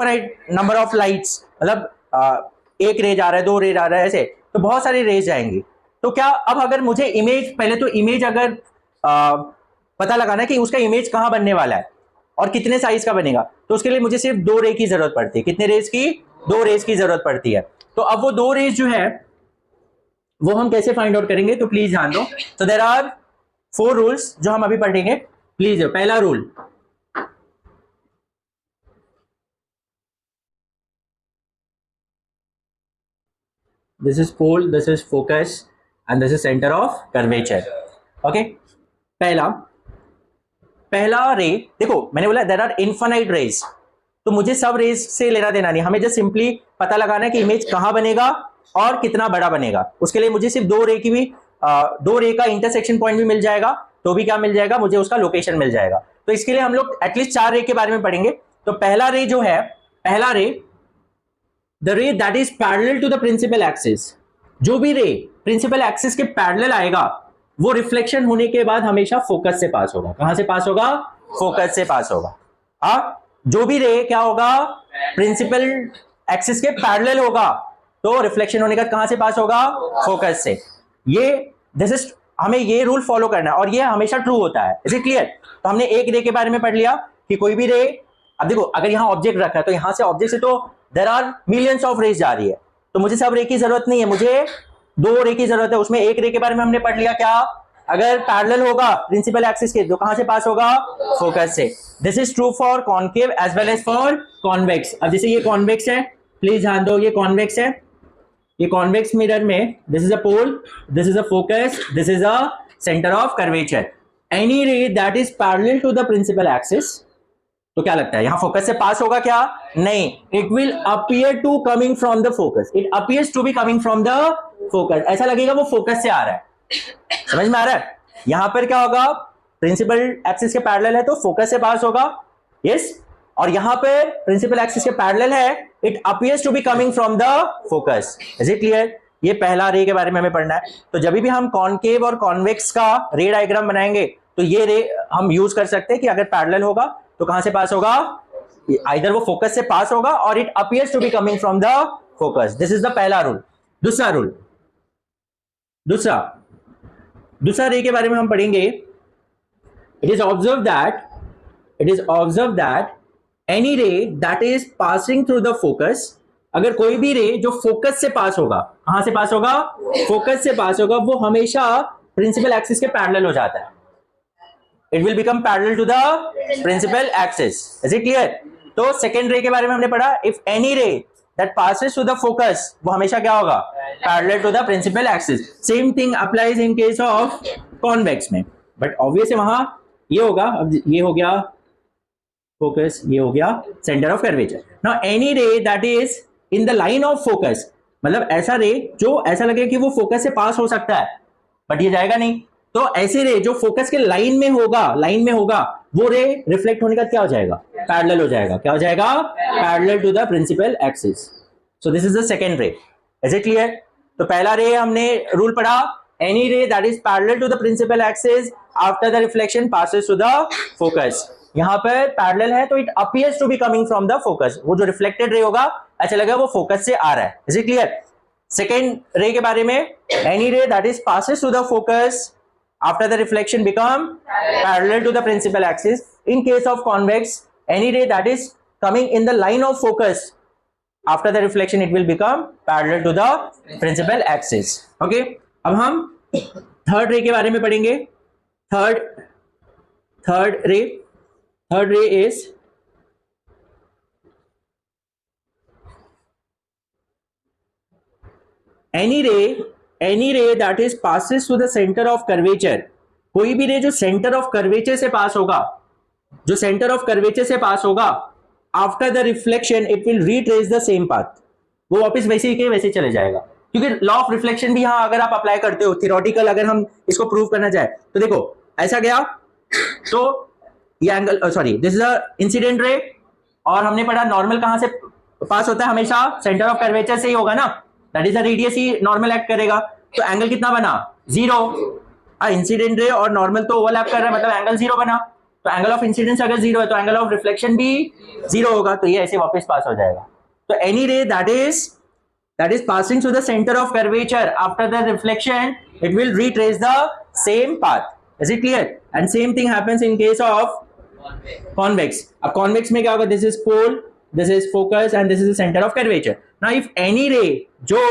Number of lights, मतलब एक रे जा रहा है, दो रे जा रहा है, ऐसे तो बहुत सारी रेज जाएंगी। तो क्या अब अगर मुझे इमेज, पहले तो इमेज अगर पता लगाना है कि उसका इमेज कहाँ बनने वाला है और कितने साइज का बनेगा, तो उसके लिए मुझे सिर्फ दो रे की जरूरत पड़ती है। कितने रेज की? दो रेज की जरूरत पड़ती है। तो अब वो दो रेज जो है वो हम कैसे फाइंड आउट करेंगे, तो प्लीज ध्यान दो। तो देयर आर 4 रूल्स जो हम अभी पढ़ेंगे। प्लीज, पहला rule, this is pole, this is focus and this is center of curvature. Okay, पहला रे, देखो मैंने बोला देयर आर इनफाइनाइट रेज, तो मुझे सब रेज से लेना देना नहीं, हमें जस्ट सिंपली पता लगाना है कि इमेज कहां बनेगा और कितना बड़ा बनेगा। उसके लिए मुझे सिर्फ दो रे की भी दो रे का इंटरसेक्शन पॉइंट भी मिल जाएगा, तो भी क्या मिल जाएगा, मुझे उसका लोकेशन मिल जाएगा। तो इसके लिए हम लोग एटलीस्ट 4 रे के बारे में पढ़ेंगे। तो पहला रे जो है, पहला ray, the ray that is parallel to the principal axis, जो भी रे प्रिंसिपल एक्सिस के पैरेलल आएगा वो रिफ्लेक्शन होने के बाद हमेशा फोकस से पास होगा। कहां से पास होगा? फोकस से पास होगा। जो भी रे क्या होगा, प्रिंसिपल एक्सिस के पैरेलल होगा, तो रिफ्लेक्शन होने का कहां से पास होगा? फोकस से। ये दिस इज, हमें ये रूल फॉलो करना है और ये हमेशा ट्रू होता है। Is it clear? तो हमने एक रे के बारे में पढ़ लिया कि कोई भी रे, अब देखो अगर यहां ऑब्जेक्ट रखा है तो यहां से ऑब्जेक्ट से तो there are millions of rays जा रही है, तो मुझे सब रे की जरूरत नहीं है, मुझे दो रे की जरूरत है। उसमें एक रे के बारे में हमने पढ़ लिया, क्या? अगर पैरेलल होगा प्रिंसिपल एक्सिस के तो कहां से पास होगा? फोकस से। This is true for concave as well as for convex. अब जैसे ये कॉन्वेक्स है, प्लीज ध्यान दो, ये कॉन्वेक्स है, ये कॉन्वेक्स मिरर में this is a pole, this is a focus, this is a centre of curvature. Any ray that is parallel to the principal axis, तो क्या लगता है यहां फोकस से पास होगा क्या? नहीं, it will appear to coming from the focus, it appears to be coming from the focus. ऐसा लगेगा वो फोकस से आ रहा है। समझ में आ रहा है? यहां पर क्या होगा, प्रिंसिपल एक्सिस के पैरेलल है तो फोकस से पास होगा, यस। और यहां पर प्रिंसिपल एक्सिस के पैरेलल है, it appears to be coming from the focus. Is it clear? ये पहला रे के बारे में हमें पढ़ना है। तो जब भी हम कॉनकेव और कॉन्वेक्स का रे डायग्राम बनाएंगे तो ये रे हम यूज कर सकते हैं कि अगर पैरेलल होगा तो कहां से पास होगा? आइदर वो फोकस से पास होगा और it appears to be coming from the focus. This is the पहला रूल। दूसरा रूल, दूसरा रे के बारे में हम पढ़ेंगे। It is observe that any ray that is passing through the focus, अगर कोई भी रे जो फोकस से पास होगा, कहां से पास होगा? फोकस से पास होगा, वो हमेशा प्रिंसिपल एक्सिस के पैरेलल हो जाता है। It will become parallel to the principal axis. Is it clear? तो सेकेंड रे के बारे में हमने पढ़ा, if any ray that passes to the focus, वो हमेशा क्या होगा? Parallel to the principal axis. Same thing applies in case of convex में, but obviously वहां ये होगा। अब ये हो गया फोकस, ये हो गया centre of curvature. Now any ray that is in the line of focus, मतलब ऐसा रे जो ऐसा लगे कि वो फोकस से पास हो सकता है बट ये जाएगा नहीं, तो ऐसे रे जो फोकस के लाइन में होगा, वो रे रिफ्लेक्ट होने का क्या हो जाएगा? पैरेलल हो जाएगा। क्या हो जाएगा? Parallel to the principal axis. So this is the second ray. Is it clear? तो पहला रे हमने रूल पढ़ा, any ray that is parallel to the principal axis after the reflection passes to the focus. यहां पर parallel है तो it appears to be coming from the focus, वो जो रिफ्लेक्टेड रे होगा ऐसा लगेगा वो फोकस से आ रहा है। Is it clear? सेकेंड रे के बारे में, any ray that is passes to the focus after the reflection become parallel to the principal axis. In case of convex, any ray that is coming in the line of focus after the reflection, it will become parallel to the principal axis. Okay, अब हम third रे के बारे में पढ़ेंगे। Third रे is any ray that is passes to the center of curvature, कोई भी रे जो सेंटर ऑफ कर्वेचर से पास होगा, जो सेंटर ऑफ कर्वेचर से पास होगा, after the reflection it will retrace the same path, वो वापस वैसे ही के वैसे चले जाएगा। क्योंकि लॉ ऑफ रिफ्लेक्शन भी यहां अगर आप अप्लाई करते हो थियोरेटिकल, अगर हम इसको प्रूव करना चाहे तो देखो ऐसा गया तो ये angle, sorry this is a incident ray, और हमने पढ़ा नॉर्मल कहां से पास होता है? हमेशा सेंटर ऑफ कर्वेचर से ही होगा ना, that is the radius he normal act करेगा। तो एंगल कितना बना? 0। इंसिडेंट रे और नॉर्मल तो ओवरलैप कर रहा है, मतलब एंगल 0 बना। तो एंगल ऑफ इंसिडेंस अगर जीरो है तो एंगल ऑफ रिफ्लेक्शन भी जीरो होगा, तो ये ऐसे वापस पास हो जाएगा। तो any ray that is passing through the centre of curvature after the reflection, it will retrace the same path. Is it clear? And same thing happens in case of convex. अब convex में क्या होगा? This is pole, this is focus, and this is the center of curvature. Now if any ray जो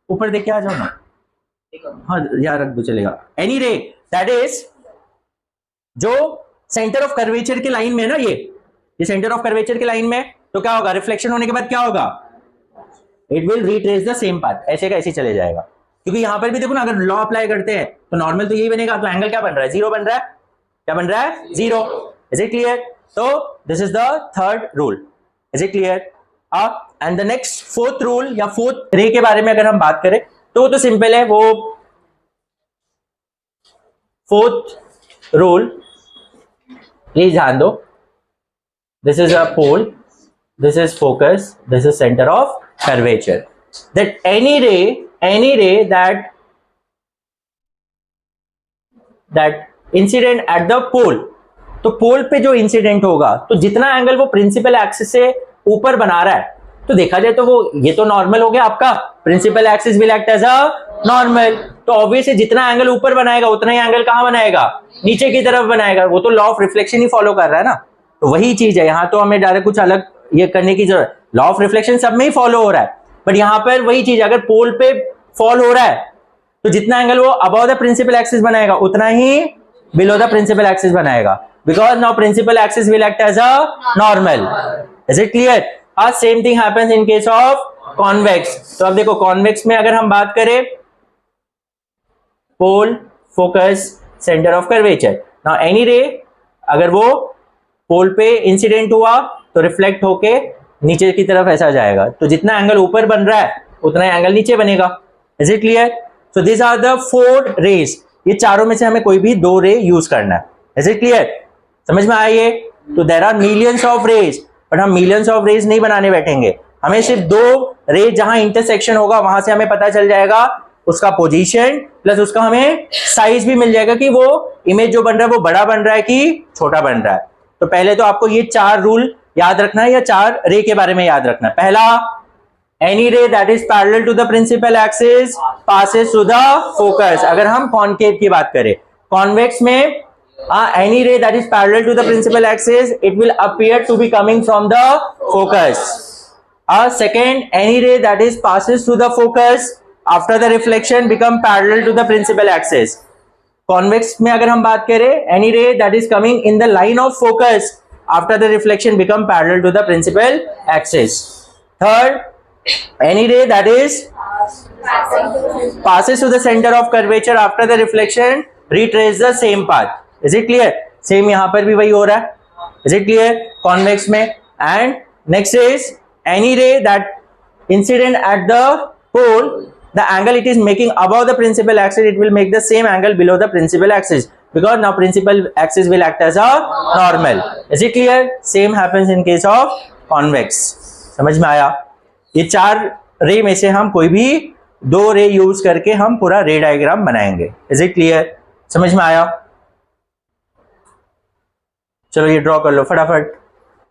ऊपर देख के आ जाओ ना, हाँ यार रख दो चलेगा। एनी रे दैट इज जो सेंटर ऑफ कर्वेचर के लाइन में है ना, ये सेंटर ऑफ कर्वेचर के लाइन में, तो क्या होगा? रिफ्लेक्शन होने के बाद क्या होगा? It will retrace the same path, ऐसे का ऐसे चले जाएगा। क्योंकि यहां पर भी देखो ना, अगर लॉ अप्लाई करते हैं तो नॉर्मल तो यही बनेगा, तो एंगल क्या बन रहा है? जीरो बन रहा है। क्या बन रहा है? जीरो। Is it clear? तो this is the third rule. Is it clear? And the next fourth rule या फोर्थ रे के बारे में अगर हम बात करें तो वो तो सिंपल है। वो फोर्थ रूल ये ध्यान दो, this is a pole, this is focus, this is centre of curvature, that any ray that incident at the pole, तो पोल पे जो इंसिडेंट होगा, तो जितना एंगल वो प्रिंसिपल एक्सिस से ऊपर बना रहा है, तो देखा जाए तो वो ये तो नॉर्मल हो गया आपका, principal axis will act as a normal, तो ऑब्वियसली जितना एंगल ऊपर बनाएगा उतना ही एंगल कहां बनाएगा? नीचे की तरफ बनाएगा। वो तो law of reflection he follow कर रहा है ना, तो वही चीज है। यहां तो हमें डायरेक्ट कुछ अलग ये करने की जरूरत, लॉ ऑफ रिफ्लेक्शन सब में ही फॉलो हो रहा है, बट यहां पर वही चीज, अगर पोल पे फॉल हो रहा है तो जितना एंगल वो अबव द प्रिंसिपल एक्सिस बनाएगा उतना ही बिलो द प्रिंसिपल एक्सिस बनाएगा, because now principal axis will act as a normal. Is it clear? Same thing happens in case of convex. तो अब देखो कॉन्वेक्स में अगर हम बात करें, pole, focus, centre of curvature. Now any ray अगर वो पोल पे इंसिडेंट हुआ तो रिफ्लेक्ट होके नीचे की तरफ ऐसा जाएगा, तो जितना एंगल ऊपर बन रहा है उतना एंगल नीचे बनेगा। Is it clear? So this are the four rays, ये चारों में से हमें कोई भी दो रे यूज करना है। Is it clear? समझ में आइए? तो there are millions of rays, but हम मिलियंस ऑफ रेज नहीं बनाने बैठेंगे, हमें सिर्फ दो रेज जहां इंटरसेक्शन होगा वहां से हमें पता चल जाएगा उसका पोजीशन, प्लस उसका हमें साइज भी मिल जाएगा कि वो इमेज जो बन रहा है वो बड़ा बन रहा है कि छोटा बन रहा है। तो पहले तो आपको ये चार रूल याद रखना है, या चार रे के बारे में याद रखना है। पहला, any ray that is parallel to the principal axis passes through the focus. अगर हम कॉनकेव की बात करें, कॉन्वेक्स में any ray that is parallel to the principal axis, it will appear to be coming from the focus. Second, any ray that is passes through the focus after the reflection become parallel to the principal axis. Convex में अगर हम बात करें, any ray that is coming in the line of focus after the reflection become parallel to the principal axis. Third, any ray that is passes to the center of curvature after the reflection retrace the same path. Is it clear? Same यहां पर भी वही हो रहा है। Is it clear? Convex में। And next is any ray that incident at the pole, the angle it is making above the principal axis, it will make the same angle below the principal axis, because now principal axis will act as a normal. Is it clear? Same happens in case of convex. समझ में आया? ये चार रे में से हम कोई भी दो रे यूज करके हम पूरा रे डायग्राम बनाएंगे। Is it clear? समझ में आया? चलो ये ड्रॉ कर लो फटाफट।